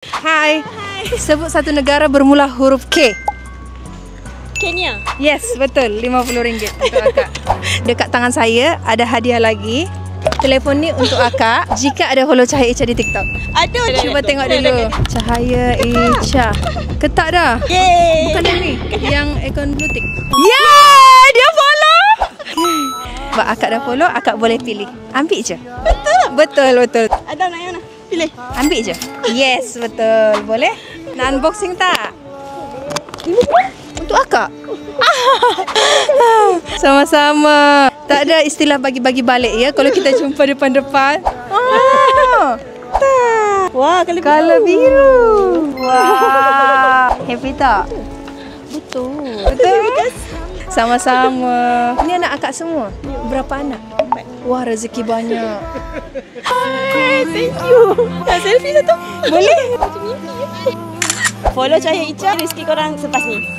Hai. Sebut satu negara bermula huruf K. Kenya. Yes, betul. RM50 untuk akak. Dekat tangan saya ada hadiah lagi. Telefon ni untuk akak jika ada follow Cahaya Echa di TikTok. Ada. Cuba tengok dulu. Cahaya Echa. Ketak dah. Yeay. Bukan yang ni. Yang akaun blue tick. Yeah, dia follow. Sebab akak dah follow, akak boleh pilih. Ambil je. Betul. Betul, betul. Ada nak yang mana? Pilih. Ambil je. Yes, betul. Boleh? Nak unboxing tak? Untuk akak. Sama-sama. Tak ada istilah bagi-bagi balik ya kalau kita jumpa depan-depan. Wah, kalau Color biru. Wah. Happy tak? Betul. Betul? Sama-sama. Ini anak akak semua? Berapa anak? 4. Wah, rezeki banyak. Hai, thank you. Selfie satu. Boleh? Follow Cahaya Echa, rezeki korang selepas ni.